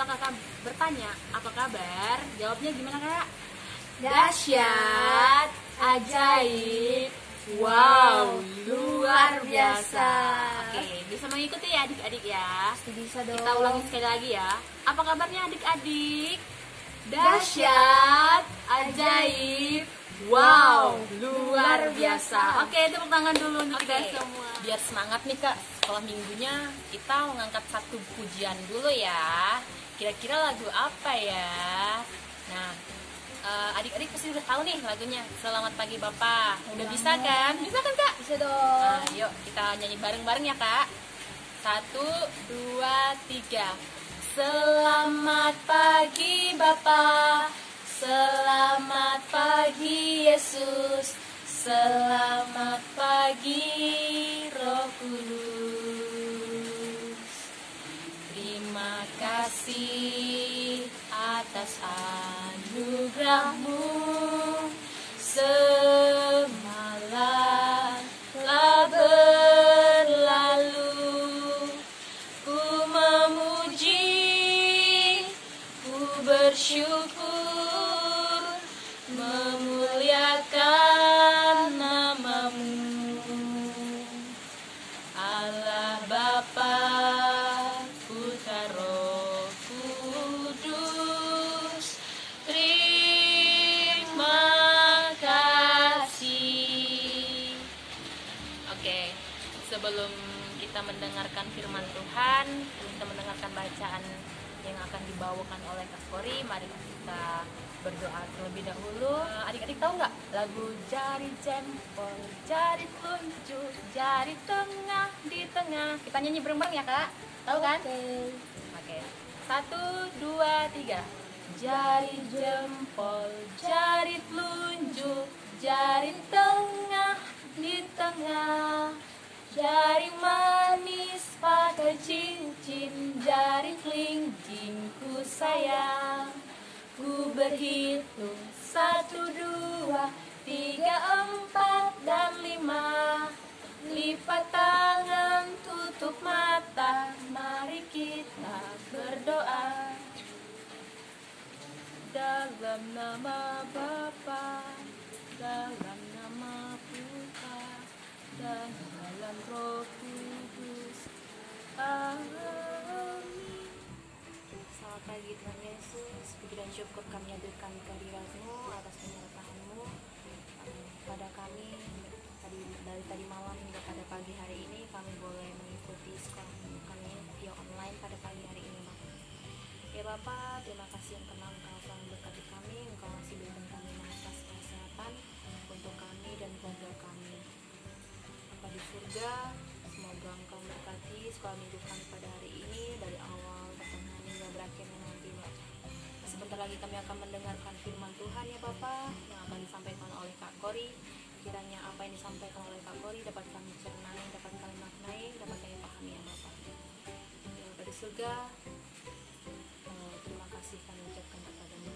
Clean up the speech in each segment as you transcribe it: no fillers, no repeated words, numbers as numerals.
Kalau kakak bertanya, apa kabar? Jawabnya gimana kak? Dahsyat, ajaib, wow, luar biasa. Oke, bisa mengikuti ya adik-adik ya. Bisa dong. Kita ulangi sekali lagi ya. Apa kabarnya adik-adik? Dahsyat, ajaib, wow, luar biasa. Oke, tepuk tangan dulu untuk kita Oke. semua. Biar semangat nih kak, sekolah minggunya kita mengangkat satu pujian dulu ya. Kira-kira lagu apa ya? Nah, adik-adik pasti udah tahu nih lagunya. Selamat pagi Bapak. Udah bisa kan? Bisa kan kak? Bisa dong. Nah, yuk kita nyanyi bareng-bareng ya kak. 1, 2, 3. Selamat pagi Bapa, selamat pagi Yesus, selamat pagi Roh Kudus. Terima kasih atas anugerah-Mu, semalam telah berlalu. Ku memuji, ku bersyukur, memuliakan nama-Mu. Allah Bapa, Putra Roh Kudus, terima kasih. Oke, sebelum kita mendengarkan firman Tuhan, kita mendengarkan bacaan yang akan dibawakan oleh Kak Kori, mari kita berdoa terlebih dahulu. Adik-adik tahu nggak lagu jari jempol, jari telunjuk, jari tengah di tengah? Kita nyanyi bareng-bareng ya kak, tahu kan? Oke. 1, 2, 3. Jari jempol, jari telunjuk, jari tengah di tengah. Jari manis pakai cincin, jari kelingking ku sayang. Ku berhitung 1, 2, 3, 4, dan 5. Lipat tangan, tutup mata, mari kita berdoa. Dalam nama Bapa, dalam nama Putra, dan dalam Roh Kudus. Amin. Selamat pagi Tuhan Yesus, puji dan syukur kami hadirkan kehadirat-Mu atas penyertaan-Mu pada kami dari tadi malam hingga pada pagi hari ini. Kami boleh mengikuti sekolah minggu kami via online pada pagi hari ini Bapak. Ya Bapak, terima kasih yang kenal Engkau selalu berkati kami, Engkau masih berikan kami nafas kesehatan untuk kami dan keluarga kami. Bapak di surga, semoga Engkau berkati sekolah minggu kami pada hari ini dari awal pertengahan hingga berakhirnya nanti Bapak. Sebentar lagi kami akan mendengarkan firman Tuhan ya Bapak yang akan disampaikan oleh Kak Kori. Kiranya apa yang disampaikan oleh Kak Kori dapat kami cernai, dapat kami maknai, dapat kami pahami ya Bapak. Ya Bapak di surga, terima kasih kami ucapkan kepada-Mu.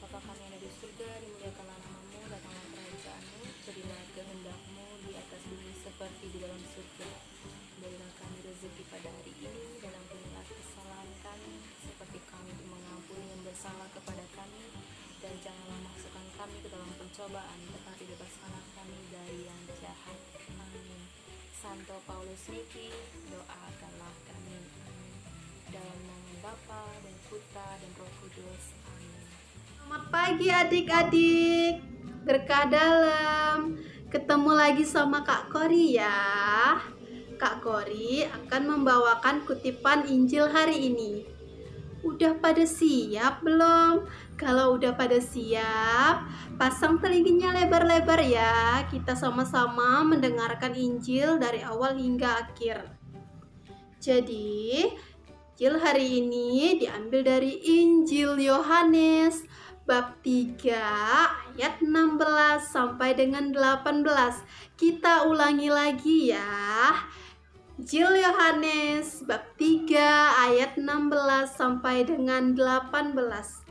Bapa kami yang ada di surga, dimuliakanlah nama-Mu, datanglah kerajaan-Mu, jadilah kehendak-Mu di atas bumi seperti di dalam surga. Berilah kami rezeki pada hari ini, dan ampunilah kesalahan kami seperti kami mengampuni yang bersalah kepada kami, dan janganlah masukkan kami ke dalam pencobaan, tetapi bebaskanlah kami dari yang jahat. Amin. Santo Paulus Niki, doakanlah kami. Amin. Dalam nama Bapa dan Putra dan Roh Kudus. Amin. Selamat pagi adik-adik, berkah dalam. Ketemu lagi sama Kak Kori ya. Kak Kori akan membawakan kutipan Injil hari ini. Udah pada siap belum? Kalau udah pada siap, pasang telinganya lebar-lebar ya. Kita sama-sama mendengarkan Injil dari awal hingga akhir. Jadi, Injil hari ini diambil dari Injil Yohanes bab 3 ayat 16 sampai dengan 18. Kita ulangi lagi ya. Injil Yohanes bab 3 ayat 16 sampai dengan 18.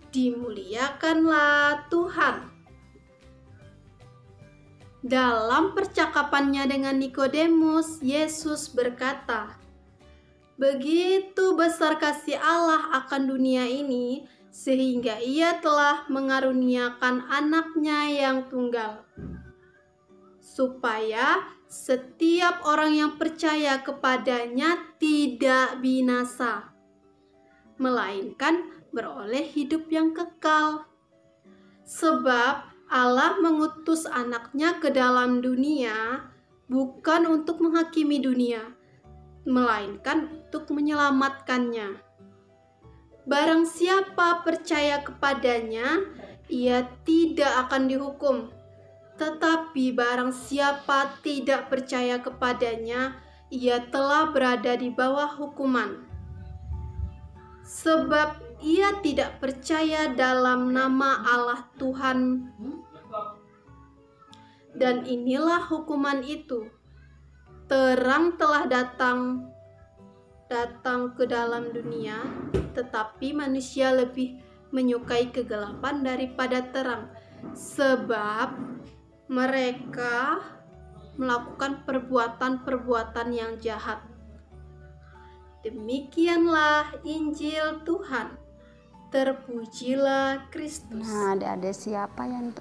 Dimuliakanlah Tuhan. Dalam percakapannya dengan Nikodemus, Yesus berkata, Begitu besar kasih Allah akan dunia ini, sehingga Ia telah mengaruniakan anaknya yang tunggal, supaya setiap orang yang percaya kepadanya tidak binasa, melainkan beroleh hidup yang kekal. Sebab Allah mengutus anaknya ke dalam dunia bukan untuk menghakimi dunia, melainkan untuk menyelamatkannya. Barang siapa percaya kepadanya, ia tidak akan dihukum. Tetapi barang siapa tidak percaya kepadanya, ia telah berada di bawah hukuman. Sebab ia tidak percaya dalam nama Allah Tuhan. Dan inilah hukuman itu. Terang telah datang ke dalam dunia, tetapi manusia lebih menyukai kegelapan daripada terang, sebab mereka melakukan perbuatan-perbuatan yang jahat. Demikianlah Injil Tuhan. Terpujilah Kristus. Nah, adik-adik siapa yang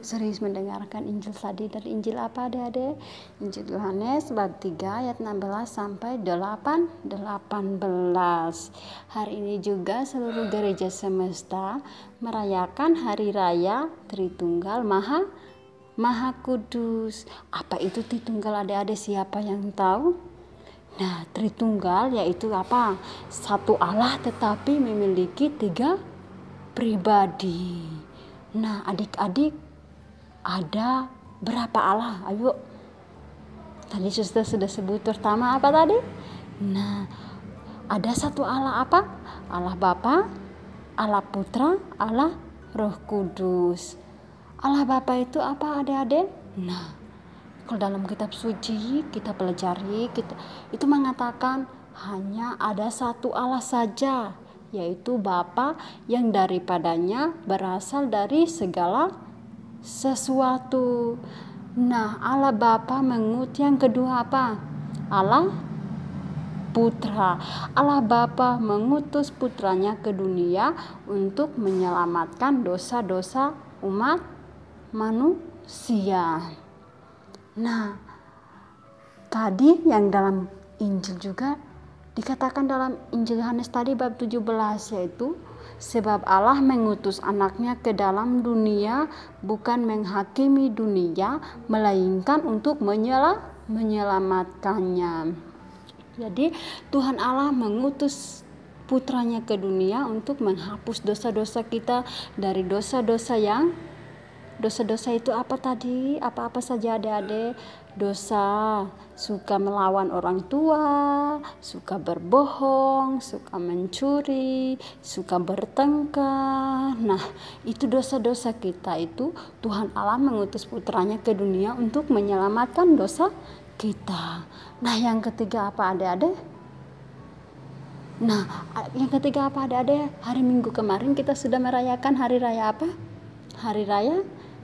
serius mendengarkan Injil tadi? Dari Injil apa adik-adik? Injil Yohanes bab 3 ayat 16 sampai 18. Hari ini juga seluruh gereja semesta merayakan hari raya Tritunggal Maha Kudus. Apa itu Tritunggal adik-adik? Siapa yang tahu? Nah, Tritunggal yaitu apa? Satu Allah tetapi memiliki 3 pribadi. Nah, adik-adik, ada berapa Allah? Ayo. Tadi sudah sebut pertama apa tadi? Nah, ada satu Allah apa? Allah Bapa, Allah Putra, Allah Roh Kudus. Allah Bapa itu apa adik-adik? Nah, kalau dalam kitab suci kita pelajari, itu mengatakan hanya ada satu Allah saja, yaitu Bapa yang daripadanya berasal dari segala sesuatu. Nah, Allah Bapa mengutus yang kedua apa? Allah Putra. Allah Bapa mengutus putranya ke dunia untuk menyelamatkan dosa-dosa umat manusia. Nah, tadi yang dalam Injil juga dikatakan dalam Injil Yohanes tadi bab 17, yaitu sebab Allah mengutus anaknya ke dalam dunia bukan menghakimi dunia, melainkan untuk menyelamatkannya. Jadi Tuhan Allah mengutus putranya ke dunia untuk menghapus dosa-dosa kita dari dosa-dosa itu apa tadi? Apa-apa saja adik-adik? Dosa suka melawan orang tua, suka berbohong, suka mencuri, suka bertengkar. Nah, itu dosa-dosa kita itu Tuhan Allah mengutus putranya ke dunia untuk menyelamatkan dosa kita. Nah, yang ketiga apa adik-adik? Hari Minggu kemarin kita sudah merayakan hari raya apa? Hari raya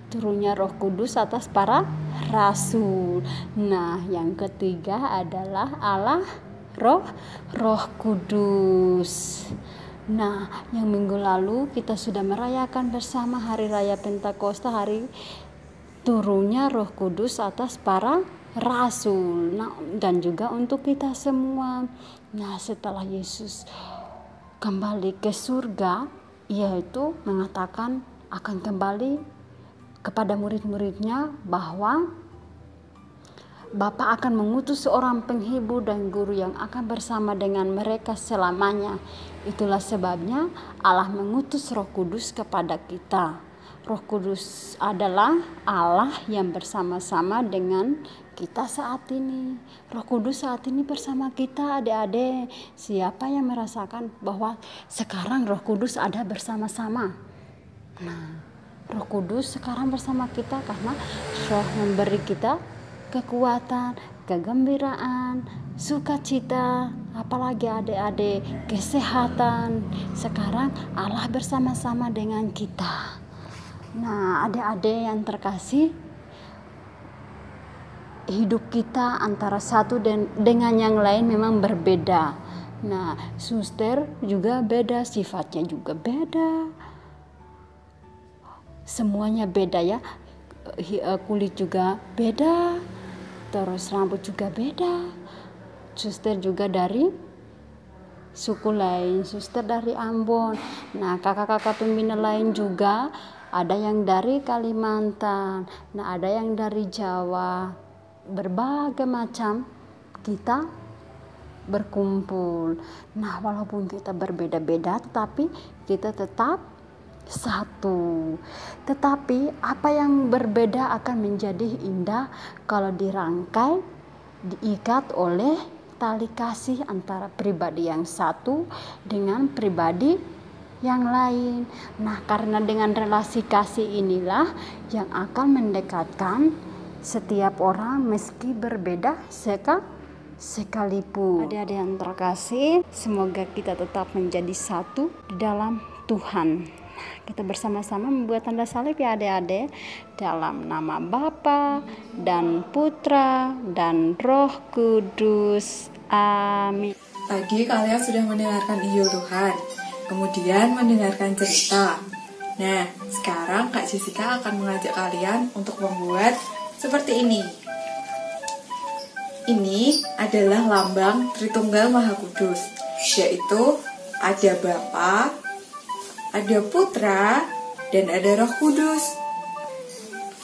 turunnya Roh Kudus atas para rasul. Nah, yang ketiga adalah Allah Roh Kudus. Nah, yang minggu lalu kita sudah merayakan bersama hari raya Pentakosta, hari turunnya Roh Kudus atas para rasul. Nah, dan juga untuk kita semua. Nah, setelah Yesus kembali ke surga, yaitu mengatakan akan kembali kepada murid-muridnya bahwa Bapa akan mengutus seorang penghibur dan guru yang akan bersama dengan mereka selamanya. Itulah sebabnya Allah mengutus Roh Kudus kepada kita. Roh Kudus adalah Allah yang bersama-sama dengan kita saat ini. Roh Kudus saat ini bersama kita adik-adik. Siapa yang merasakan bahwa sekarang Roh Kudus ada bersama-sama? Nah, Roh Kudus sekarang bersama kita karena Roh memberi kita kekuatan, kegembiraan, sukacita, apalagi adik-adik, kesehatan. Sekarang Allah bersama-sama dengan kita. Nah, adik-adik yang terkasih, hidup kita antara satu dengan yang lain memang berbeda. Nah, suster juga beda, sifatnya juga beda. Semuanya beda ya. Kulit juga beda. Terus rambut juga beda. Suster juga dari suku lain, suster dari Ambon. Nah, kakak-kakak pembina lain juga ada yang dari Kalimantan. Nah, ada yang dari Jawa. Berbagai macam kita berkumpul. Nah, walaupun kita berbeda-beda, tetapi kita tetap satu. Tetapi apa yang berbeda akan menjadi indah kalau dirangkai, diikat oleh tali kasih antara pribadi yang satu dengan pribadi yang lain. Nah, karena dengan relasi kasih inilah yang akan mendekatkan setiap orang meski berbeda sekalipun. Adik-adik yang terkasih, semoga kita tetap menjadi satu di dalam Tuhan. Kita bersama-sama membuat tanda salib ya adik-adik, dalam nama Bapa dan Putra dan Roh Kudus. Amin. Tadi kalian sudah mendengarkan Injil Tuhan, kemudian mendengarkan cerita. Nah, sekarang Kak Jessica akan mengajak kalian untuk membuat seperti ini. Ini adalah lambang Tritunggal Maha Kudus, yaitu ada Bapa, ada Putra, dan ada Roh Kudus.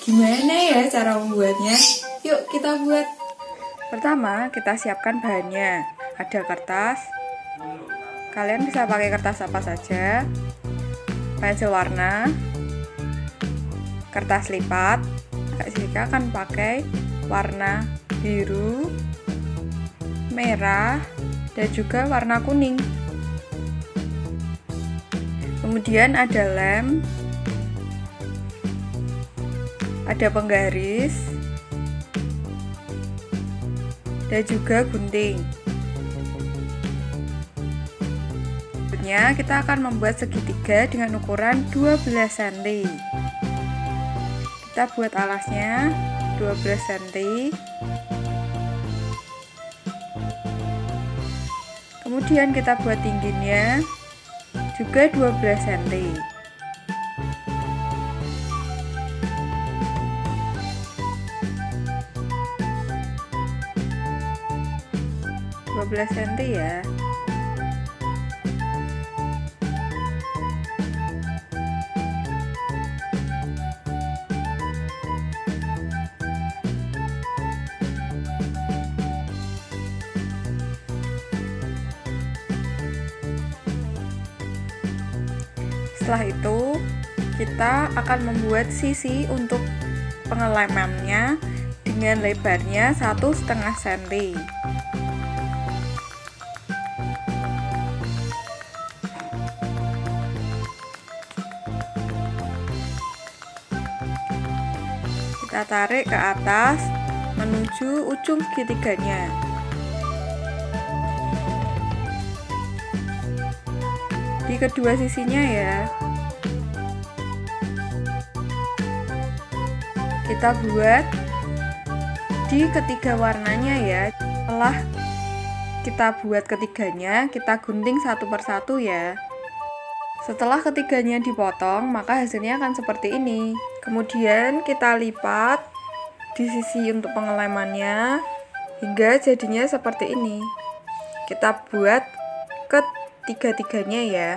Gimana ya cara membuatnya? Yuk kita buat. Pertama, kita siapkan bahannya. Ada kertas. Kalian bisa pakai kertas apa saja. Pensil warna, kertas lipat. Kak Jessica akan pakai warna biru, merah, dan juga warna kuning. Kemudian ada lem, ada penggaris, dan juga gunting. Selanjutnya kita akan membuat segitiga dengan ukuran 12 cm. Kita buat alasnya 12 cm. Kemudian kita buat tingginya juga 12 cm. cm ya. Setelah itu kita akan membuat sisi untuk pengelemannya dengan lebarnya 1,5 cm. Kita tarik ke atas menuju ujung segitiganya. Di kedua sisinya ya. Kita buat di ketiga warnanya ya. Setelah kita buat ketiganya, kita gunting satu persatu ya. Setelah ketiganya dipotong, maka hasilnya akan seperti ini. Kemudian kita lipat di sisi untuk pengelemannya hingga jadinya seperti ini. Kita buat ketiga-tiganya ya.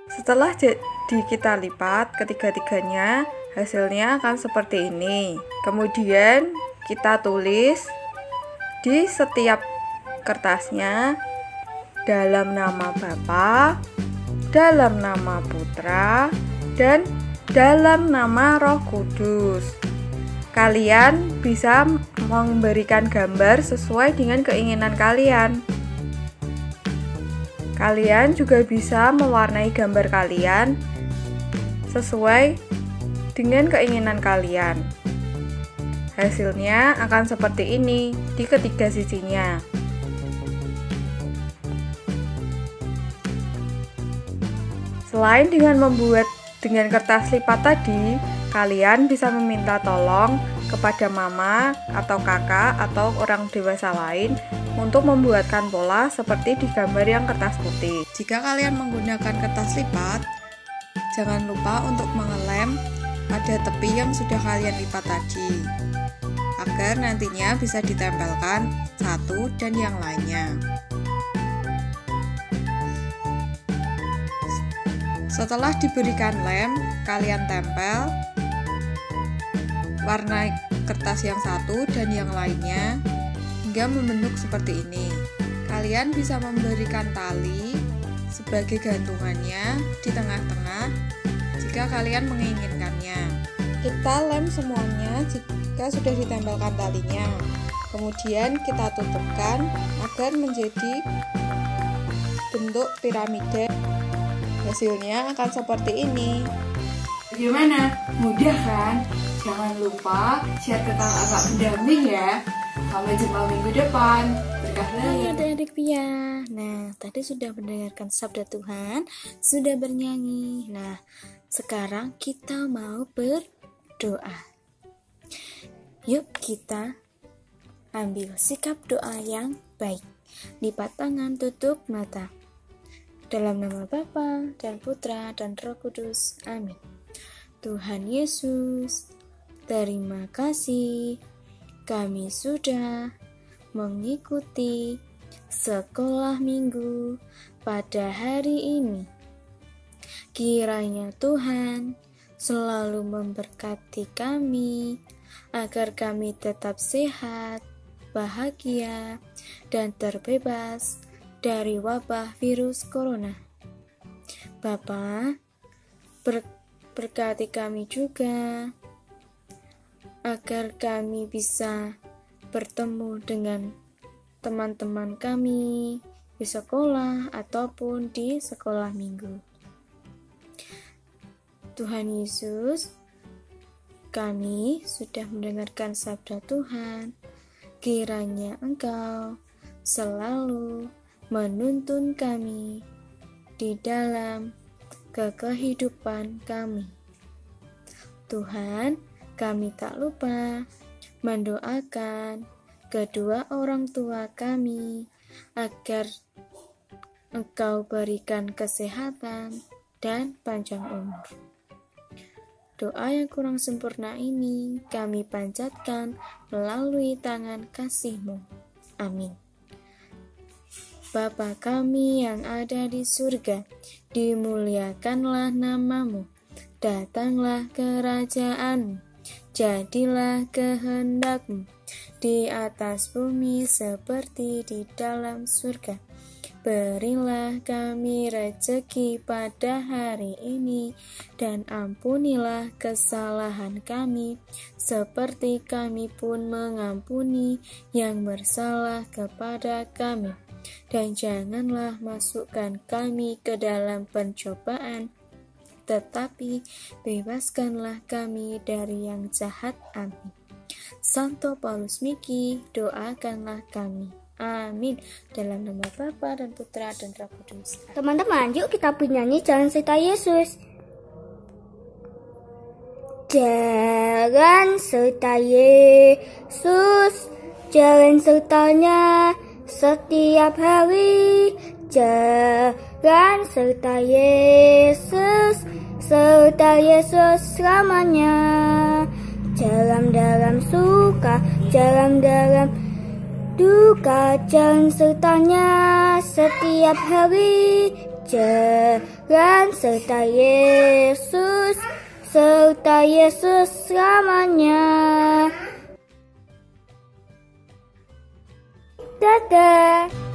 Setelah kita lipat ketiga-tiganya, hasilnya akan seperti ini. Kemudian kita tulis di setiap kertasnya dalam nama Bapa, dalam nama Putra, dan dalam nama Roh Kudus. Kalian bisa memberikan gambar sesuai dengan keinginan kalian. Kalian juga bisa mewarnai gambar kalian sesuai dengan keinginan kalian. Hasilnya akan seperti ini di ketiga sisinya. Selain dengan membuat dengan kertas lipat tadi, kalian bisa meminta tolong kepada mama atau kakak atau orang dewasa lain untuk membuatkan pola seperti di gambar yang kertas putih. Jika kalian menggunakan kertas lipat, jangan lupa untuk mengelem pada tepi yang sudah kalian lipat tadi, agar nantinya bisa ditempelkan satu dan yang lainnya. Setelah diberikan lem, kalian tempel warna kertas yang satu dan yang lainnya hingga membentuk seperti ini. Kalian bisa memberikan tali sebagai gantungannya di tengah-tengah jika kalian menginginkannya. Kita lem semuanya jika sudah ditempelkan talinya. Kemudian kita tutupkan agar menjadi bentuk piramida. Hasilnya akan seperti ini. Gimana? Mudah kan? Jangan lupa share ke kakak pendamping ya. Sampai jumpa minggu depan. Berkah Hai adik-adik Pia. Nah, tadi sudah mendengarkan sabda Tuhan, sudah bernyanyi. Nah, sekarang kita mau berdoa. Yuk kita ambil sikap doa yang baik. Lipat tangan, tutup mata. Dalam nama Bapa dan Putra dan Roh Kudus. Amin. Tuhan Yesus, terima kasih kami sudah mengikuti sekolah minggu pada hari ini. Kiranya Tuhan selalu memberkati kami agar kami tetap sehat, bahagia, dan terbebas dari wabah virus corona. Bapa, berkati kami juga agar kami bisa bertemu dengan teman-teman kami di sekolah ataupun di sekolah minggu. Tuhan Yesus, kami sudah mendengarkan sabda Tuhan. Kiranya Engkau selalu menuntun kami di dalam kehidupan kami. Tuhan, kami tak lupa mendoakan kedua orang tua kami agar Engkau berikan kesehatan dan panjang umur. Doa yang kurang sempurna ini kami panjatkan melalui tangan kasih-Mu. Amin. Bapa kami yang ada di surga, dimuliakanlah nama-Mu. Datanglah kerajaan-Mu, jadilah kehendak-Mu di atas bumi seperti di dalam surga. Berilah kami rezeki pada hari ini, dan ampunilah kesalahan kami, seperti kami pun mengampuni yang bersalah kepada kami. Dan janganlah masukkan kami ke dalam pencobaan, tetapi bebaskanlah kami dari yang jahat. Amin. Santo Paulus Miki, doakanlah kami. Amin. Dalam nama Bapa dan Putra dan Roh Kudus. Teman-teman, yuk kita bernyanyi Jalan Serta Yesus. Jalan serta Yesus, jalan sertanya setiap hari. Jalan serta Yesus, serta Yesus selamanya. Jalan dalam suka, jalan dalam duka, jalan sertanya setiap hari. Jalan serta Yesus, serta Yesus selamanya. Dadah.